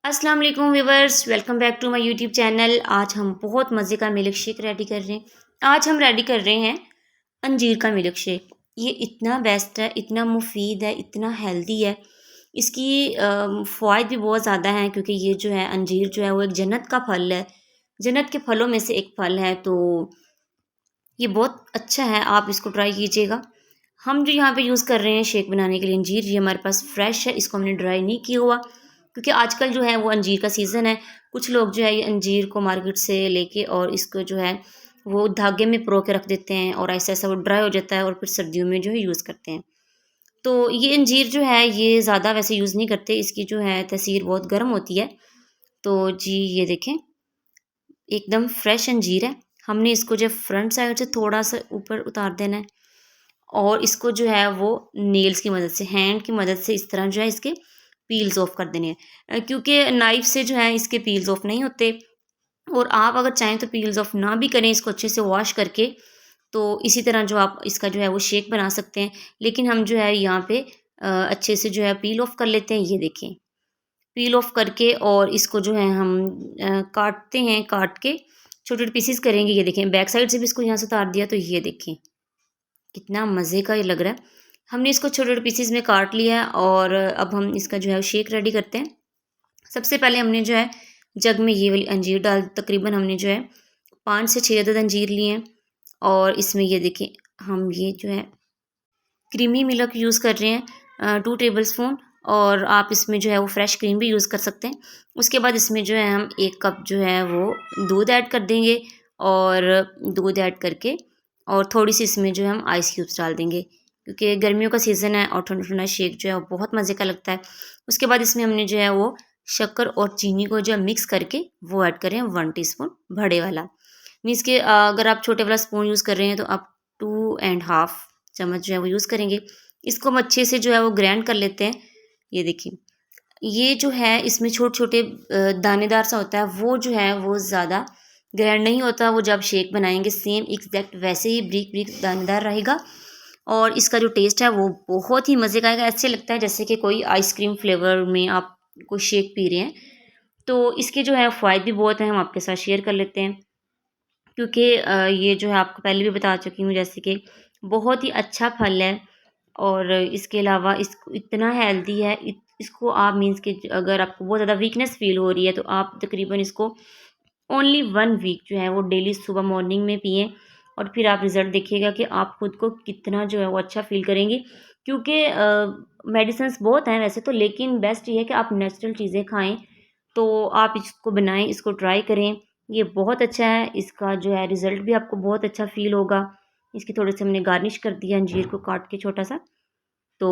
अस्सलाम वालेकुम viewers, welcome back to my YouTube channel. आज हम बहुत मज़े का मिल्क शेक रेडी कर रहे हैं। आज हम रेडी कर रहे हैं अंजीर का मिल्क शेक। ये इतना बेस्ट है, इतना मुफीद है, इतना हेल्दी है। इसकी फ़वाइद भी बहुत ज़्यादा हैं क्योंकि ये जो है अंजीर जो है वो एक जन्नत का फल है। जन्नत के फलों में से एक फल है, तो ये बहुत अच्छा है, आप इसको ट्राई कीजिएगा। हम जो यहाँ पे यूज़ कर रहे हैं शेक बनाने के लिए अंजीर, ये हमारे पास फ्रेश है, इसको हमने ड्राई नहीं किया हुआ क्योंकि आजकल जो है वो अंजीर का सीज़न है। कुछ लोग जो है ये अंजीर को मार्केट से लेके और इसको जो है वो धागे में पिरो के रख देते हैं और ऐसा-ऐसा वो ड्राई हो जाता है और फिर सर्दियों में जो है यूज़ करते हैं। तो ये अंजीर जो है ये ज़्यादा वैसे यूज़ नहीं करते, इसकी जो है तासीर बहुत गर्म होती है। तो जी ये देखें, एकदम फ्रेश अंजीर है। हमने इसको जब फ्रंट साइड से थोड़ा-सा ऊपर उतार देना है और इसको जो है वो नेल्स की मदद से, हैंड की मदद से इस तरह जो है इसके पील्स ऑफ कर देने हैं। क्योंकि नाइफ़ से जो है इसके पील्स ऑफ नहीं होते और आप अगर चाहें तो पील्स ऑफ ना भी करें, इसको अच्छे से वॉश करके, तो इसी तरह जो आप इसका जो है वो शेक बना सकते हैं। लेकिन हम जो है यहाँ पे अच्छे से जो है पील ऑफ कर लेते हैं, ये देखें। पील ऑफ करके और इसको जो है हम काटते हैं, काट के छोटे-छोटे पीसेस करेंगे, ये देखें। बैक साइड से भी इसको यहाँ से उतार दिया, तो ये देखें। कितना मज़े का ये लग रहा है। हमने इसको छोटे-छोटे पीसेस में काट लिया है और अब हम इसका जो है शेक रेडी करते हैं। सबसे पहले हमने जो है जग में ये वाली अंजीर डाल, तकरीबन हमने जो है 5 से 6 अदद अंजीर लिए हैं और इसमें ये देखिए हम ये जो है क्रीमी मिल्क यूज़ कर रहे हैं 2 टेबलस्पून, और आप इसमें जो है वो फ्रेश क्रीम भी यूज़ कर सकते हैं। उसके बाद इसमें जो है हम 1 कप जो है वो दूध ऐड कर देंगे और दूध ऐड करके और थोड़ी-सी इसमें जो है हम आइस क्यूब्स डाल देंगे क्योंकि गर्मियों का सीज़न है और ठंडा-ठंडा शेक जो है वो बहुत मज़े का लगता है। उसके बाद इसमें हमने जो है वो शक्कर और चीनी को जो है मिक्स करके वो ऐड करें 1 टीस्पून बड़े वाला। मीन्स कि अगर आप छोटे वाला स्पून यूज़ कर रहे हैं तो आप 2 एंड हाफ चम्मच जो है वो यूज़ करेंगे। इसको हम अच्छे से जो है वो ग्राइंड कर लेते हैं। ये देखिए, ये जो है इसमें छोटे-छोटे दानेदार सा होता है, वो जो है वो ज़्यादा ग्राइंड नहीं होता। वो जब शेक बनाएँगे सेम एग्ज़ैक्ट वैसे ही ब्रीक-ब्रीक दानेदार रहेगा और इसका जो टेस्ट है वो बहुत ही मज़े का आएगा। ऐसे लगता है जैसे कि कोई आइसक्रीम फ्लेवर में आप कोई शेक पी रहे हैं। तो इसके जो है फ़ायदे भी बहुत हैं, हम आपके साथ शेयर कर लेते हैं। क्योंकि ये जो है आपको पहले भी बता चुकी हूँ जैसे कि बहुत ही अच्छा फल है और इसके अलावा इसको इतना हेल्दी है, इसको आप मीन्स कि अगर आपको बहुत ज़्यादा वीकनेस फ़ील हो रही है तो आप तकरीबन इसको ओनली 1 वीक जो है वो डेली सुबह मॉर्निंग में पिएँ और फिर आप रिज़ल्ट देखिएगा कि आप खुद को कितना जो है वो अच्छा फ़ील करेंगी। क्योंकि मेडिसिन्स बहुत हैं वैसे तो, लेकिन बेस्ट ये है कि आप नेचुरल चीज़ें खाएँ। तो आप इसको बनाएँ, इसको ट्राई करें। ये बहुत अच्छा है, इसका जो है रिज़ल्ट भी आपको बहुत अच्छा फ़ील होगा। इसकी थोड़े-से हमने गार्निश कर दिया अंजीर को काट के छोटा-सा। तो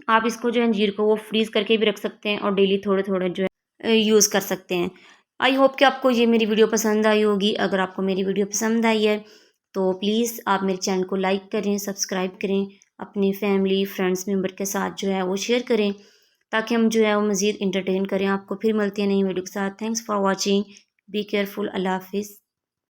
आप इसको जो है अंजीर को वो फ्रीज़ करके भी रख सकते हैं और डेली थोड़े-थोड़े जो है यूज़ कर सकते हैं। आई होप कि आपको ये मेरी वीडियो पसंद आई होगी। अगर आपको मेरी वीडियो पसंद आई है, तो प्लीज़ आप मेरे चैनल को लाइक करें, सब्सक्राइब करें, अपनी फैमिली, फ्रेंड्स, मेंबर के साथ जो है वो शेयर करें, ताकि हम जो है वो मज़ीद एंटरटेन करें आपको। फिर मिलते हैं नई वीडियो के साथ। Thanks for watching. Be careful. अल्लाह हाफ़िज़।